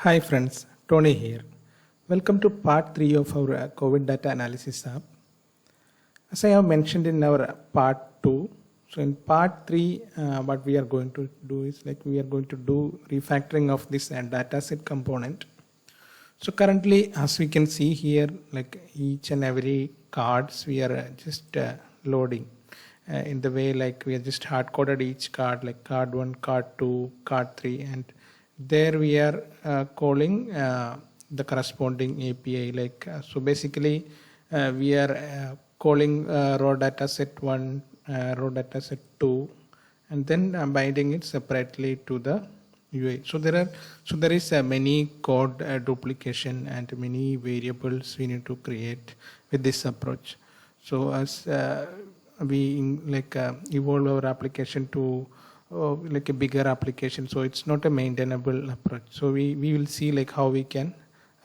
Hi friends, Tony here. Welcome to part 3 of our COVID data analysis app. As I have mentioned in our part 2, so in part 3 what we are going to do is we are going to do refactoring of this dataset component. So currently as we can see here, each and every cards we are just loading in the way we are just hard coded each card, like card 1, card 2, card 3, and there we are calling the corresponding API. So basically we are calling raw data set 1, raw data set 2, and then binding it separately to the UI. So there is many code duplication and many variables we need to create with this approach. So as we evolve our application to a bigger application, so it's not a maintainable approach. So we will see how we can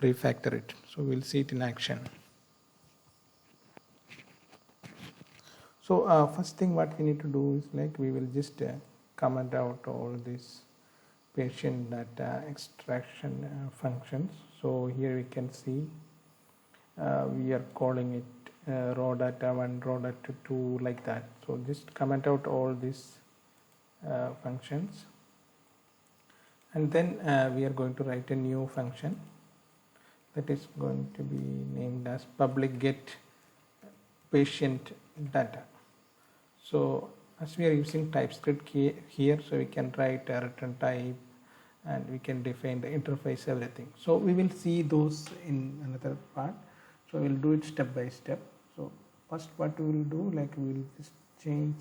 refactor it. So we'll see it in action. So first thing what we need to do is we will just comment out all these patient data extraction functions. So here we can see we are calling it raw data 1, raw data 2, like that. So just comment out all these functions, and then we are going to write a new function that is going to be named as public get patient data. So as we are using TypeScript here, so we can write a return type and we can define the interface, everything. So we will see those in another part. So we'll do it step by step. So first what we will do, we will just change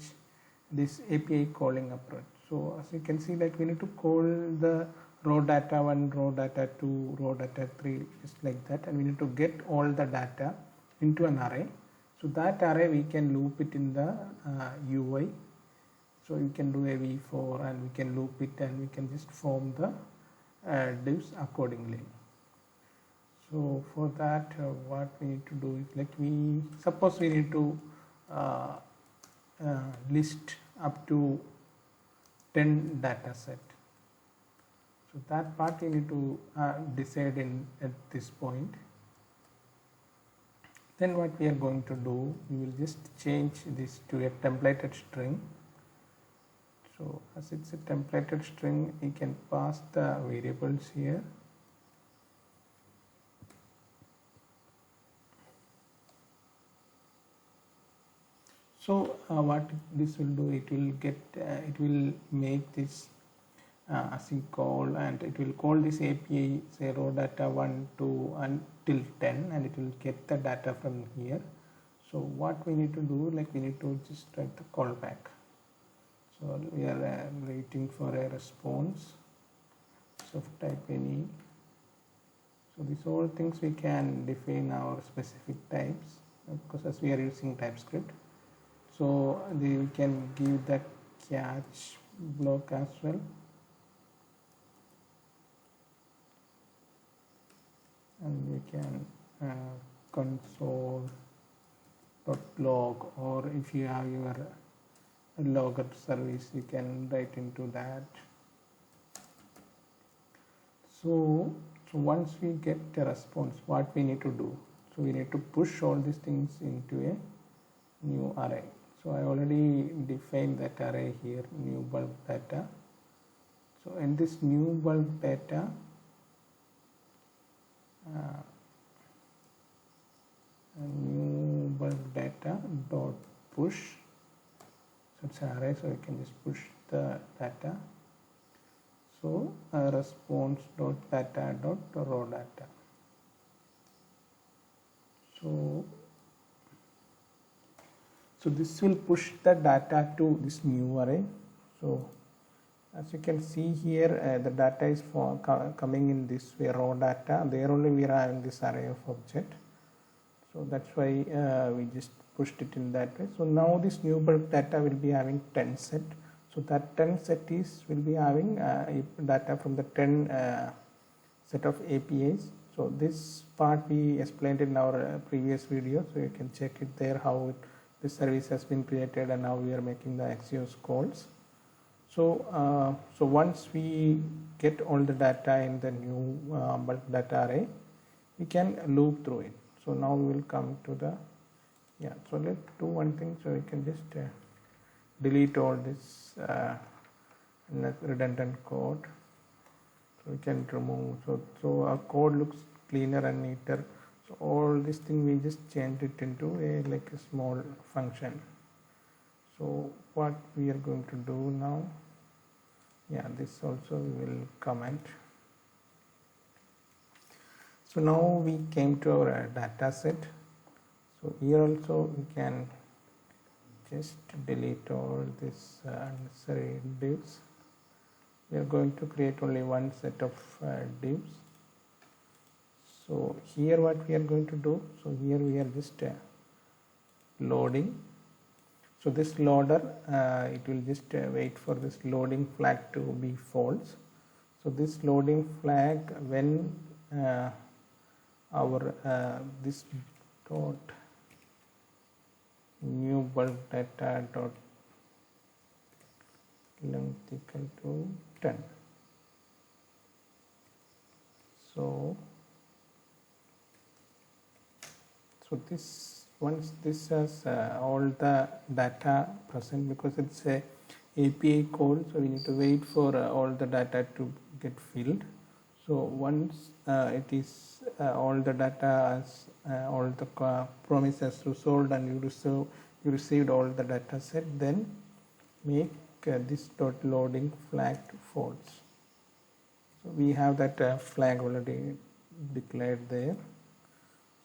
this API calling approach. So as you can see, we need to call the raw data 1, raw data 2, raw data 3, just like that, and we need to get all the data into an array. So that array we can loop it in the UI. So you can do a v-for and we can loop it and we can just form the divs accordingly. So for that what we need to do is suppose we need to list up to 10 data set. So that part we need to decide at this point. Then what we are going to do, we will just change this to a templated string. So as it's a templated string, we can pass the variables here. So what this will do, it will make this async call, and it will call this API, say raw data 1, 2 until 10, and it will get the data from here. So what we need to do, we need to just write the callback. So we are waiting for a response. So type any. So these all things we can define our specific types, because as we are using TypeScript. So we can give the catch block as well. And we can console.log, or if you have your logger service, you can write into that. So once we get a response, what we need to do? So we need to push all these things into a new array. So I already defined that array here, new bulk data. So in this new bulk data, new bulk data dot push. So it's an array, so we can just push the data. So response dot data dot raw data. So this will push the data to this new array. So as you can see here, the data is coming in this way, raw data. There only we are having this array of object. So that's why we just pushed it in that way. So now this new bulk data will be having 10 set. So that 10 set will be having data from the 10 set of APIs. So this part we explained in our previous video. So you can check it there, how this service has been created and how we are making the Axios calls. So once we get all the data in the new bulk data array, we can loop through it. So now we will come to the, so let's do one thing. So we can just delete all this redundant code. So we can remove, so our code looks cleaner and neater. So all this thing we just change it into like a small function. So what we are going to do now, this also we will comment. So now we came to our data set. So here also we can just delete all this unnecessary divs. We are going to create only one set of divs. So here what we are going to do, so here we are just loading. So this loader, it will just wait for this loading flag to be false. So this loading flag, when our this dot new bulk data dot length equal to 10. So this, once this has all the data present, because it's a API call, so we need to wait for all the data to get filled. So once it is all the data as all the promises resolved and you received all the data set, then make this dot loading flag false. So we have that flag already declared there.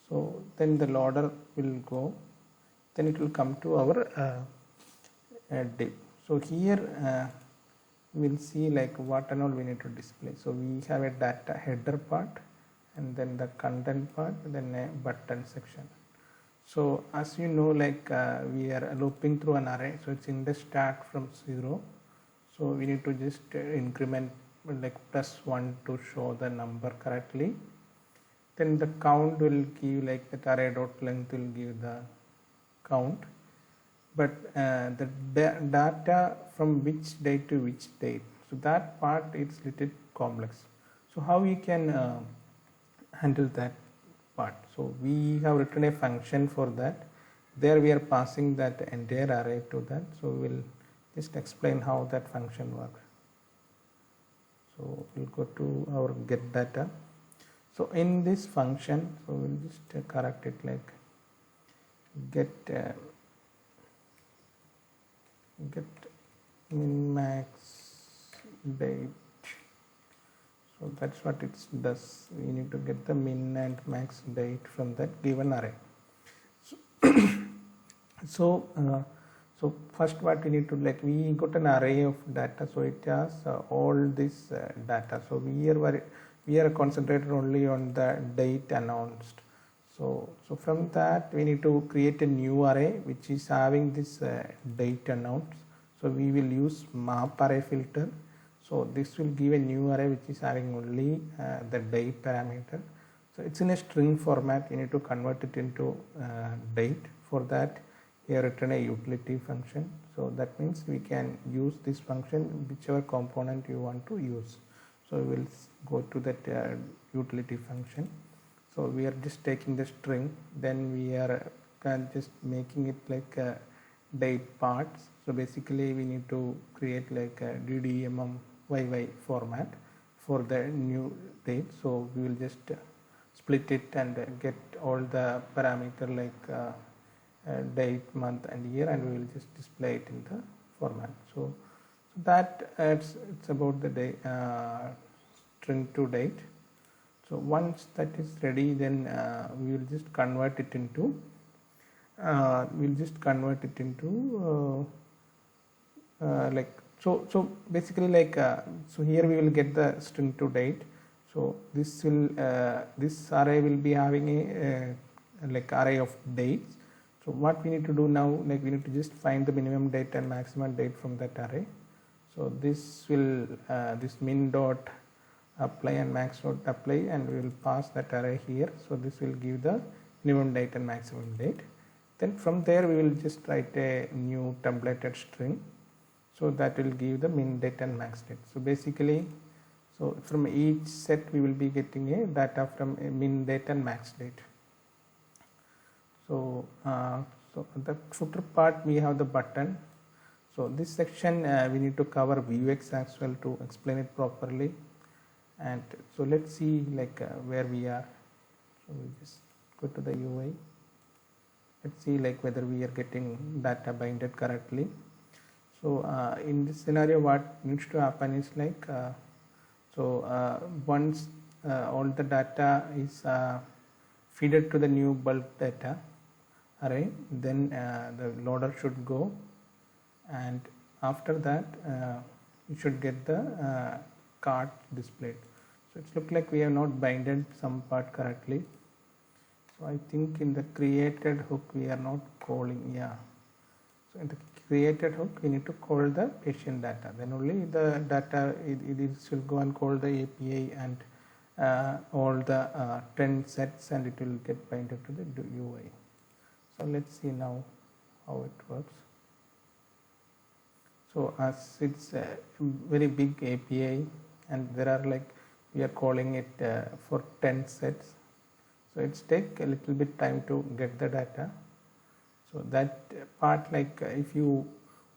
So then the loader will go, then it will come to our div. So here we will see like what and all we need to display. So we have a data header part, and then the content part, then a button section. So as you know, like we are looping through an array, so it's in the start from 0. So we need to just increment like +1 to show the number correctly. Then the count will give like the array dot length will give the count, but the data from which date to which date, so that part is little complex. So how we can handle that part? So we have written a function for that. There we are passing that entire array to that. So we will just explain how that function works. So we'll go to our get data. So in this function, so we'll just correct it like get min max date. So that's what it does. We need to get the min and max date from that given array. So so first what we need to, like, we got an array of data, so it has all this data. So we are concentrated only on the date announced. So from that we need to create a new array which is having this date announced. So we will use map array filter. So this will give a new array which is having only the date parameter. So it's in a string format. You need to convert it into date. For that we have written a utility function. So that means we can use this function whichever component you want to use. So we will go to that utility function. So we are just taking the string, then we are just making it like date parts. So basically we need to create like a DDMMYY format for the new date. So we will just split it and get all the parameter like date, month and year, and we will just display it in the format. So that it's about the day, string to date. So once that is ready, then we will just convert it into like so basically like so here we will get the string to date. So this will this array will be having a like array of dates. So what we need to do now, like we need to just find the minimum date and maximum date from that array. So this will this min dot apply and max dot apply, and we will pass that array here. So this will give the minimum date and maximum date. Then from there we will just write a new templated string. So that will give the min date and max date. So basically, so from each set we will be getting a data from a min date and max date. So so the footer part we have the button. So this section we need to cover Vuex as well to explain it properly. And so let's see like where we are. So we just go to the UI. Let's see like whether we are getting data binded correctly. So in this scenario, what needs to happen is like once all the data is fed to the new bulk data array, then the loader should go, and after that you should get the card displayed. So it looks like we have not binded some part correctly. So I think in the created hook we are not calling, yeah. So in the created hook we need to call the patient data, then only the data it will go and call the API and all the 10 sets, and it will get binded to the UI. So let's see now how it works. So as it's a very big API and there are like we are calling it for 10 sets, so it's take a little bit time to get the data. So that part, like if you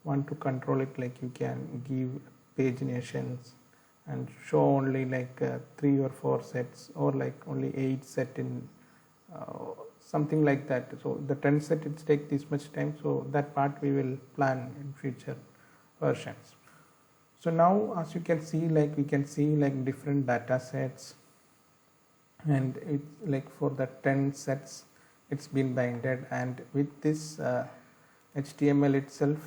want to control it, like you can give paginations and show only like 3 or 4 sets, or like only 8 set in something like that. So the 10 set it take this much time, so that part we will plan in future versions. So now as you can see, like we can see like different data sets, and it's like for the 10 sets it's been binded, and with this HTML itself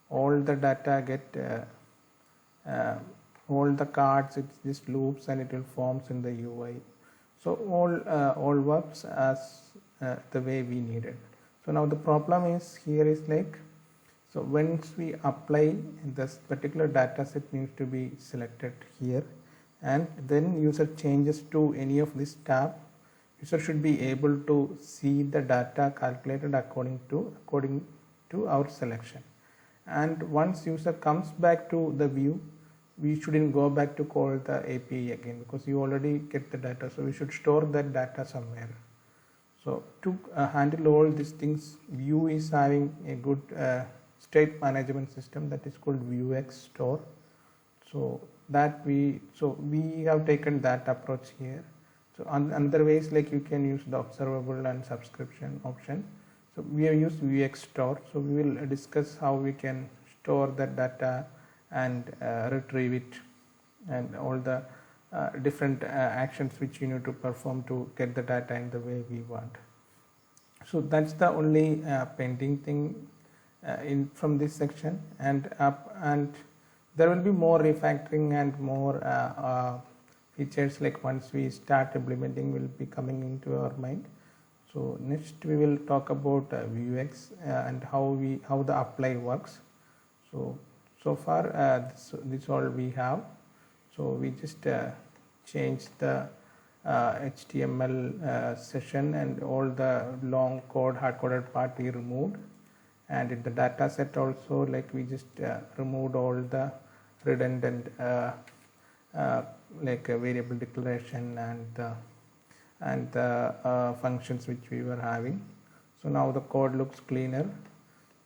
all the data get all the cards, it's this loops and it will forms in the UI. So all works as the way we needed. So now the problem is here is like, so once we apply, this particular data set needs to be selected here, and then user changes to any of this tab, user should be able to see the data calculated according to our selection. And once user comes back to the view, we shouldn't go back to call the API again, because you already get the data, so we should store that data somewhere. So to handle all these things, Vue is having a good state management system that is called Vuex Store. So that we have taken that approach here. So another ways, like you can use the observable and subscription option. So we have used Vuex Store. So we will discuss how we can store that data and retrieve it, and all the different actions which you need to perform to get the data in the way we want. So that's the only pending thing from this section, and there will be more refactoring and more features, like once we start implementing will be coming into our mind. So next we will talk about Vuex and how the apply works. So far this all we have. So we just change the HTML session, and all the long code hard-coded part we removed, and in the data set also, like we just removed all the redundant like variable declaration and the functions which we were having. So now the code looks cleaner.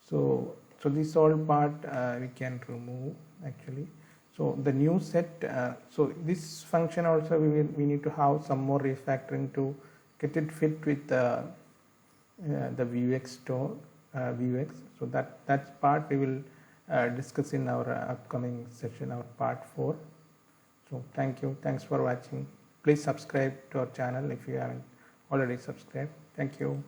So this all part we can remove actually. So the new set, so this function also we need to have some more refactoring to get it fit with the Vuex Store, Vuex. So that's part we will discuss in our upcoming session, our part 4. So thank you, thanks for watching. Please subscribe to our channel if you haven't already subscribed. Thank you.